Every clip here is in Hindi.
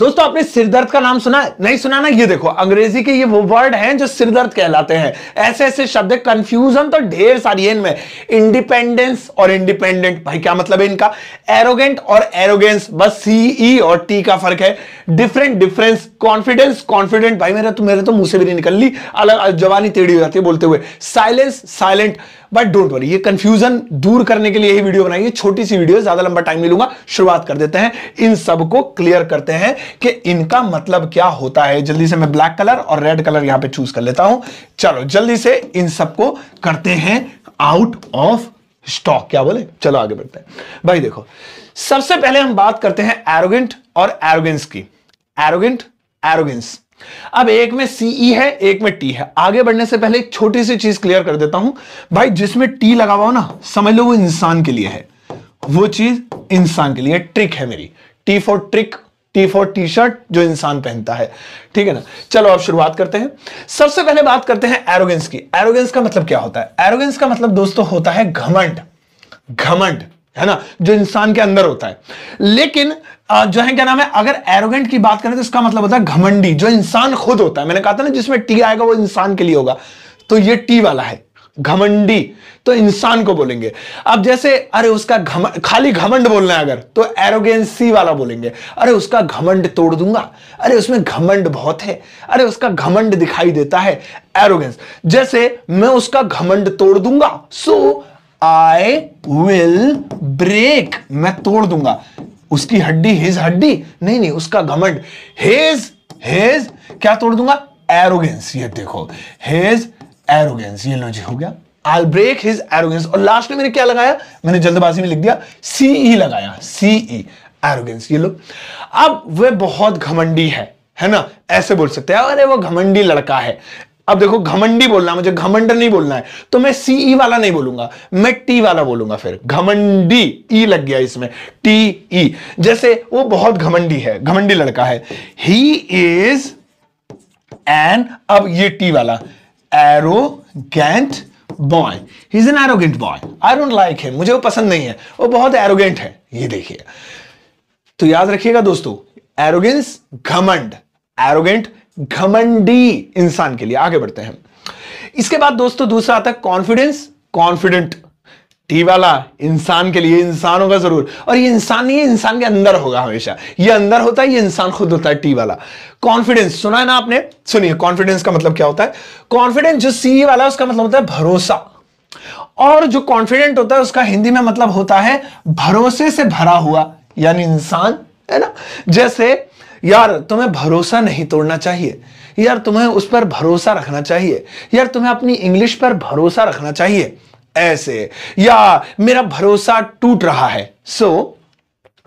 दोस्तों आपने सिरदर्द का नाम सुना है? नहीं सुना ना? ये देखो अंग्रेजी के ये वो वर्ड हैं जो सिरदर्द कहलाते हैं। ऐसे ऐसे शब्द, कंफ्यूजन तो ढेर सारी है इनमें। इंडिपेंडेंस और इंडिपेंडेंट, भाई क्या मतलब है इनका? एरोगेंट और एरोगेंस, बस सीई और टी का फर्क है। Different, difference. कॉन्फिडेंस, कॉन्फिडेंट, भाई मेरे तो मुंह से भी नहीं निकल ली, अलग जवानी टेढ़ी हो जाती है बोलते हुए। Silence, silent. But don't worry, ये कंफ्यूजन दूर करने के लिए यही वीडियो बनाई है, छोटी सी वीडियो, ज्यादा लंबा टाइम नहीं लूंगा। शुरुआत कर देते हैं, इन सब को क्लियर करते हैं कि इनका मतलब क्या होता है। जल्दी से मैं ब्लैक कलर और रेड कलर यहां पे चूज कर लेता हूं। चलो जल्दी से इन सबको करते हैं आउट ऑफ स्टॉक। क्या बोले? चलो आगे बढ़ते हैं। भाई देखो, सबसे पहले हम बात करते हैं एरोगेंट और एरोगेंस की। Arrogant, arrogance. अब एक में सीई है, एक में टी है। आगे बढ़ने से पहले एक छोटी सी चीज क्लियर कर देता हूं भाई, जिसमें टी लगा हुआ हो ना, समझ लो वो इंसान के लिए है, वो चीज इंसान के लिए। ट्रिक है मेरी, T for trick, T for T shirt, जो इंसान पहनता है, ठीक है ना। चलो अब शुरुआत करते हैं। सबसे पहले बात करते हैं एरोगेंस की। एरोगेंस का मतलब क्या होता है? एरोगेंस का मतलब दोस्तों होता है घमंड। घमंड है ना, जो इंसान के अंदर होता है। लेकिन जो है क्या नाम है, अगर एरोगेंट की बात करें तो इसका मतलब होता है घमंडी, जो इंसान खुद होता है। मैंने कहा था ना जिसमें टी आएगा वो इंसान के लिए होगा, तो ये टी वाला है घमंडी, तो इंसान को बोलेंगे। अब जैसे अरे उसका खाली घमंड बोलना है अगर, तो एरोगेंसी वाला बोलेंगे। अरे उसका घमंड तोड़ दूंगा, अरे उसमें घमंड बहुत है, अरे उसका घमंड दिखाई देता है, एरोगेंस। जैसे मैं उसका घमंड तोड़ दूंगा, सो आई विल ब्रेक, मैं तोड़ दूंगा उसकी हड्डी, हिज हड्डी नहीं, उसका घमंड, हिज क्या तोड़ दूंगा? एरोगेंस। ये देखो, हिज एरोगेंस, ये लो जी हो गया। I'll break his arrogance। और लास्ट में मैंने क्या लगाया? मैंने जल्दबाजी में लिख दिया सीई लगाया, सीई, एरोगेंस। ये लो, अब वह बहुत घमंडी है ना, ऐसे बोल सकते हैं। अरे वो घमंडी लड़का है। अब देखो घमंडी बोलना, मुझे घमंड नहीं बोलना है, तो मैं सीई वाला नहीं बोलूंगा, मैं टी वाला बोलूंगा। फिर घमंडी, ई लग गया इसमें, टी ई। जैसे वो बहुत घमंडी है, घमंडी लड़का है। ही इज एन, अब ये टी वाला, arrogant boy, he is an arrogant boy, I don't like him, मुझे वो पसंद नहीं है, वो बहुत एरोगेंट है। ये देखिए, तो याद रखिएगा दोस्तों, एरोगेंस घमंड, एरोगेंट घमंडी इंसान के लिए। आगे बढ़ते हैं। इसके बाद दोस्तों दूसरा आता है कॉन्फिडेंस, कॉन्फिडेंट, टी वाला इंसान के लिए, इंसान होगा जरूर, और ये इंसान नहीं है, इंसान के अंदर होगा हमेशा, ये अंदर होता है, ये इंसान खुद होता है, टी वाला। कॉन्फिडेंस सुना है ना आपने? सुनिए, कॉन्फिडेंस का मतलब क्या होता है? कॉन्फिडेंस जो सी वाला है उसका मतलब होता है भरोसा, और जो कॉन्फिडेंट होता है उसका हिंदी में मतलब होता है भरोसे से भरा हुआ, यानी इंसान, है ना। जैसे यार तुम्हें भरोसा नहीं तोड़ना चाहिए, यार तुम्हें उस पर भरोसा रखना चाहिए, यार तुम्हें अपनी इंग्लिश पर भरोसा रखना चाहिए, ऐसे। या मेरा भरोसा टूट रहा है, सो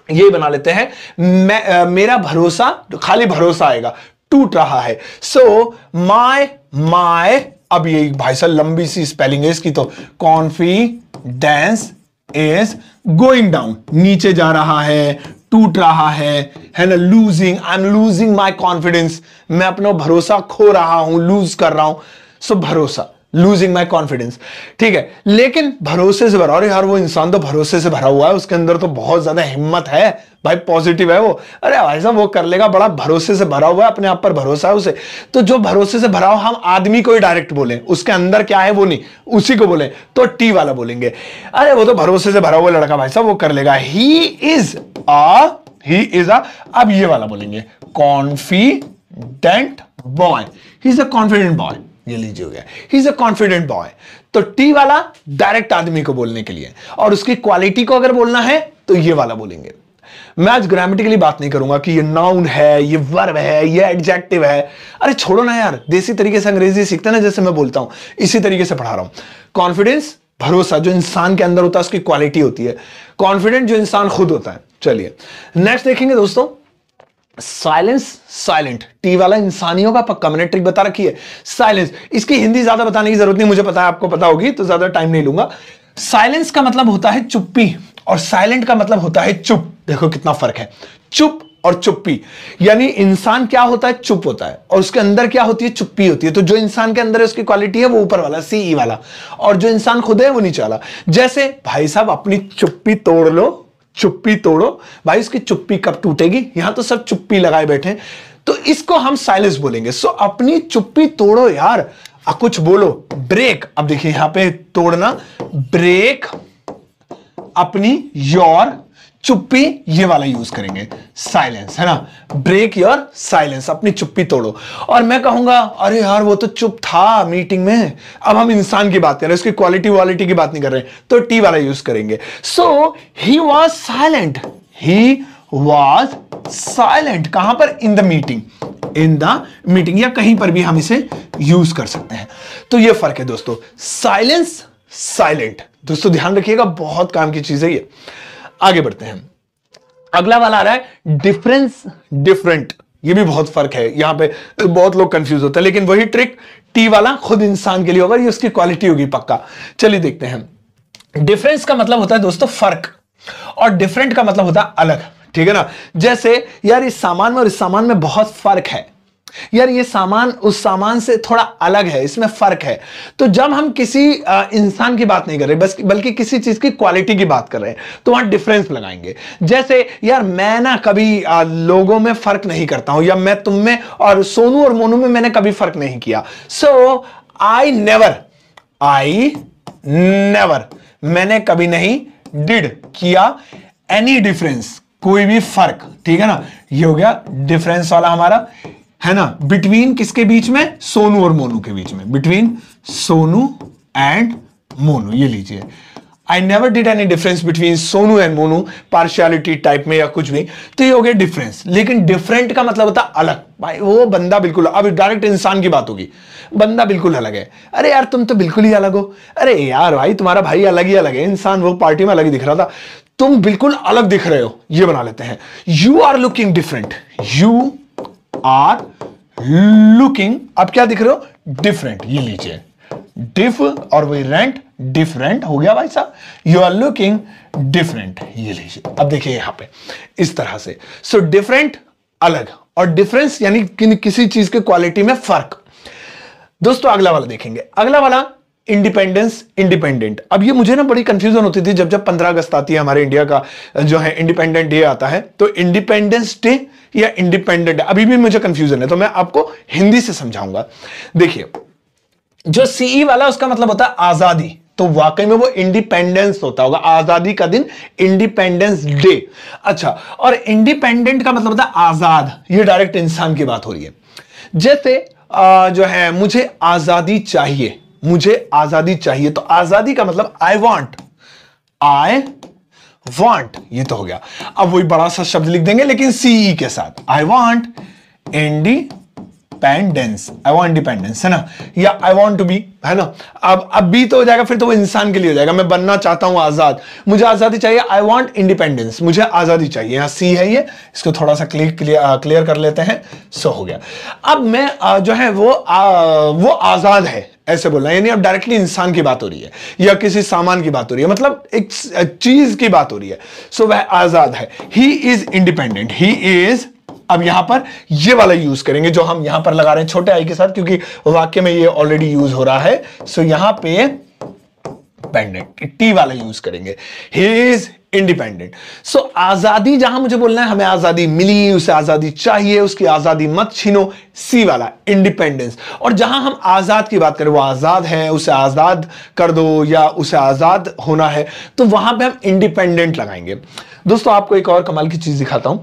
ये बना लेते हैं, मेरा भरोसा, खाली भरोसा आएगा, टूट रहा है, सो माय, अब ये भाई साहब लंबी सी स्पेलिंग है इसकी, तो कॉन्फिडेंस इज गोइंग डाउन, नीचे जा रहा है, टूट रहा है ना। Losing, I am losing my confidence, मैं अपना भरोसा खो रहा हूं, लूज कर रहा हूं, सो भरोसा, लूजिंग माई कॉन्फिडेंस, ठीक है। लेकिन भरोसे से भरा, अरे यार वो इंसान तो भरोसे से भरा हुआ है, उसके अंदर तो बहुत ज्यादा हिम्मत है भाई, पॉजिटिव है वो, अरे भाई साहब वो कर लेगा, बड़ा भरोसे से भरा हुआ है, अपने आप पर भरोसा है उसे। तो जो भरोसे से भरा हो, हम आदमी को ही डायरेक्ट बोले, उसके अंदर क्या है वो नहीं, उसी को बोले, तो टी वाला बोलेंगे। अरे वो तो भरोसे से भरा हुआ लड़का भाई साहब, वो कर लेगा। ही इज अ, अब ये वाला बोलेंगे confident boy, he is a confident boy, ये लीजिए हो गया, he is a confident boy. तो टी वाला डायरेक्ट आदमी को बोलने के लिए, और उसकी क्वालिटी को अगर बोलना है तो ये वाला बोलेंगे। मैं आज ग्रामेटिकली बात नहीं करूंगा कि ये नाउन है, ये वर्ब है, ये एडजेक्टिव है, अरे छोड़ो ना यार, देसी तरीके से अंग्रेजी सीखते ना, जैसे मैं बोलता हूं इसी तरीके से पढ़ा रहा हूं। कॉन्फिडेंस भरोसा, जो इंसान के अंदर होता है उसकी क्वालिटी होती है। कॉन्फिडेंट जो इंसान खुद होता है। चलिए नेक्स्ट देखेंगे दोस्तों, साइलेंस, साइलेंट, टी वाला इंसानियों का पक्का, मैंने ट्रिक बता रखी है। साइलेंस, इसकी हिंदी ज्यादा बताने की जरूरत नहीं, मुझे पता है आपको पता होगी, तो ज्यादा टाइम नहीं लूंगा। साइलेंस का मतलब होता है चुप्पी, और साइलेंट का मतलब होता है चुप। देखो कितना फर्क है, चुप और चुप्पी। यानी इंसान क्या होता है? चुप होता है, और उसके अंदर क्या होती है? चुप्पी होती है। तो जो इंसान के अंदर है उसकी क्वालिटी है वो ऊपर वाला, सीई वाला, और जो इंसान खुद है वो नीचे वाला। जैसे भाई साहब अपनी चुप्पी तोड़ लो, चुप्पी तोड़ो। भाई उसकी चुप्पी कब टूटेगी, यहां तो सब चुप्पी लगाए बैठे हैं, तो इसको हम साइलेंस बोलेंगे। सो अपनी चुप्पी तोड़ो यार, कुछ बोलो। ब्रेक, अब देखिए यहां पे तोड़ना, ब्रेक अपनी योर चुप्पी, ये वाला यूज करेंगे, साइलेंस, है ना। ब्रेक योर साइलेंस, अपनी चुप्पी तोड़ो। और मैं कहूंगा अरे यार वो तो चुप था मीटिंग में, अब हम इंसान की बात कर रहे हैं, उसकी क्वालिटी वालिटी की बात नहीं कर रहे हैं, तो टी वाला यूज करेंगे। So he was silent, he was silent, कहां पर, in the meeting, in the meeting, या कहीं पर भी हम इसे यूज कर सकते हैं। तो ये फर्क है दोस्तों, साइलेंस, साइलेंट। दोस्तों ध्यान रखिएगा, बहुत काम की चीज है ये। आगे बढ़ते हैं, अगला वाला आ रहा है डिफरेंस, डिफरेंट। ये भी बहुत फर्क है, यहां पे बहुत लोग कंफ्यूज होते हैं, लेकिन वही ट्रिक टी वाला खुद इंसान के लिए होगा, ये उसकी क्वालिटी होगी पक्का। चलिए देखते हैं। डिफरेंस का मतलब होता है दोस्तों फर्क, और डिफरेंट का मतलब होता है अलग, ठीक है ना। जैसे यार इस सामान में और इस सामान में बहुत फर्क है, यार ये सामान उस सामान से थोड़ा अलग है, इसमें फर्क है। तो जब हम किसी इंसान की बात नहीं कर रहे बस बल्कि किसी चीज की क्वालिटी की बात कर रहे हैं, तो वहां डिफरेंस लगाएंगे। जैसे यार मैं ना कभी लोगों में फर्क नहीं करता हूं, या मैं तुम में और सोनू और मोनू में मैंने कभी फर्क नहीं किया। सो आई नेवर, मैंने कभी नहीं, डिड किया, एनी डिफरेंस, कोई भी फर्क, ठीक है ना। ये हो गया डिफरेंस वाला हमारा, है ना, बिटवीन किसके बीच में, सोनू और मोनू के बीच में, बिटवीन सोनू एंड मोनू, ये लीजिए। I never did any difference between Sonu and Monu, partiality type में या कुछ भी, तो ये हो गया डिफरेंस। लेकिन डिफरेंट का मतलब होता अलग, भाई वो बंदा बिल्कुल, अब डायरेक्ट इंसान की बात होगी, बंदा बिल्कुल अलग है। अरे यार तुम तो बिल्कुल ही अलग हो, अरे यार भाई तुम्हारा भाई अलग ही अलग है, इंसान वो पार्टी में अलग ही दिख रहा था, तुम बिल्कुल अलग दिख रहे हो, ये बना लेते हैं। You are looking different, you are looking, अब क्या दिख रहे हो, डिफरेंट, ये लीजिए, डिफ और वही रेंट, डिफरेंट हो गया भाई साहब, यू आर लुकिंग डिफरेंट, ये लीजिए। अब देखिए यहां पे इस तरह से, सो डिफरेंट अलग, और डिफरेंस यानी किसी चीज के क्वालिटी में फर्क। दोस्तों अगला वाला देखेंगे, अगला वाला इंडिपेंडेंस, इंडिपेंडेंट। अब ये मुझे ना बड़ी कंफ्यूजन होती थी जब 15 अगस्त आती है, हमारे इंडिया का जो है इंडिपेंडेंट डे आता है, तो इंडिपेंडेंस डे या इंडिपेंडेंट डे, अभी भी मुझे कंफ्यूजन है, तो मैं आपको हिंदी से समझाऊंगा। देखिए जो सीई वाला उसका मतलब होता है आजादी, तो वाकई में वो इंडिपेंडेंस होता होगा, आजादी का दिन, इंडिपेंडेंस डे। अच्छा, और इंडिपेंडेंट का मतलब होता है आजाद, ये डायरेक्ट इंसान की बात हो रही है। जैसे जो है मुझे आजादी चाहिए, मुझे आजादी चाहिए, तो आजादी का मतलब आई वॉन्ट, आई वॉन्ट, ये तो हो गया। अब वही बड़ा सा शब्द लिख देंगे लेकिन सीई के साथ, I want independence, I want independence, है ना, या आई वॉन्ट टू बी, है ना। अब बी तो हो जाएगा, फिर तो वो इंसान के लिए हो जाएगा, मैं बनना चाहता हूं आजाद, मुझे आजादी चाहिए, आई वॉन्ट इंडिपेंडेंस, मुझे आजादी चाहिए, यहां सी है ये, इसको थोड़ा सा क्लियर कर लेते हैं। सो हो गया। अब मैं जो है वो आजाद है ऐसे बोलना, यानी अब डायरेक्टली इंसान की बात हो रही है या किसी सामान की बात हो रही है, मतलब एक चीज की बात हो रही है। सो वह आजाद है, he is independent, he is. अब यहां पर ये वाला यूज करेंगे जो हम यहां पर लगा रहे हैं छोटे आई के साथ, क्योंकि वाक्य में ये ऑलरेडी यूज हो रहा है। सो यहां पे पेंडेंट टी वाला यूज करेंगे, ही इज इंडिपेंडेंट। सो आजादी, जहां मुझे बोलना है हमें आजादी मिली, उसे आजादी चाहिए, उसकी आजादी मत छीनो, सी वाला इंडिपेंडेंस। और जहां हम आजाद की बात करें, वो आजाद है, उसे आजाद कर दो या उसे आजाद होना है, तो वहां पे हम इंडिपेंडेंट लगाएंगे। दोस्तों आपको एक और कमाल की चीज दिखाता हूं,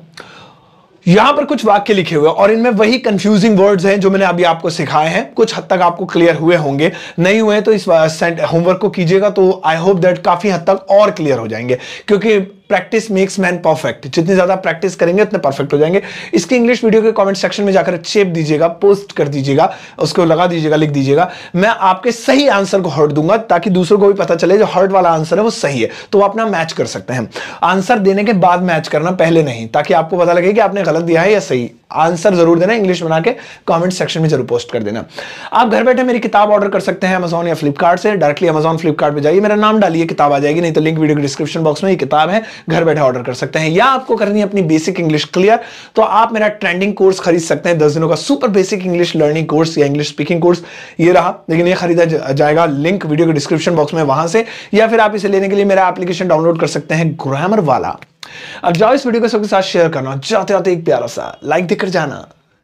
यहां पर कुछ वाक्य लिखे हुए और इनमें वही कंफ्यूजिंग वर्ड्स हैं जो मैंने अभी आपको सिखाए हैं, कुछ हद तक आपको क्लियर हुए होंगे, नहीं हुए तो इस होमवर्क को कीजिएगा, तो आई होप दैट काफी हद तक और क्लियर हो जाएंगे, क्योंकि प्रैक्टिस मेक्स मैन परफेक्ट, जितनी ज्यादा प्रैक्टिस करेंगे उतने परफेक्ट हो जाएंगे। इसकी इंग्लिश वीडियो के कमेंट सेक्शन में जाकर चेप दीजिएगा, पोस्ट कर दीजिएगा, उसको लगा दीजिएगा, लिख दीजिएगा, मैं आपके सही आंसर को हर्ट दूंगा, ताकि दूसरों को भी पता चले जो हर्ट वाला आंसर है वो सही है, तो वो अपना मैच कर सकते हैं। आंसर देने के बाद मैच करना, पहले नहीं, ताकि आपको पता लगे कि आपने गलत दिया है या सही। आंसर जरूर देना, इंग्लिश बना के कमेंट सेक्शन में जरूर पोस्ट कर देना। आप घर बैठे मेरी किताब ऑर्डर कर सकते हैं अमेजॉन या फ्लिपकार्ट से, डायरेक्टली अमेजॉन फ्लिपकार्ट पे जाइए, मेरा नाम डालिए, किताब आ जाएगी, नहीं तो लिंक वीडियो के डिस्क्रिप्शन बॉक्स में, ये किताब है, घर बैठे ऑर्डर कर सकते हैं। या आपको करनी है अपनी बेसिक इंग्लिश क्लियर, तो आप मेरा ट्रेंडिंग कोर्स खरीद सकते हैं, 10 दिनों का super basic English learning course या इंग्लिश स्पीकिंग कोर्स, ये रहा, लेकिन ये खरीदा जाएगा, लिंक वीडियो के डिस्क्रिप्शन बॉक्स में, वहां से, या फिर आप इसे लेने के लिए मेरा एप्लीकेशन डाउनलोड कर सकते हैं, ग्रामर वाला। अब जाओ इस वीडियो को सबके साथ शेयर करना, जाते जाते एक प्यारा सा लाइक देकर जाना।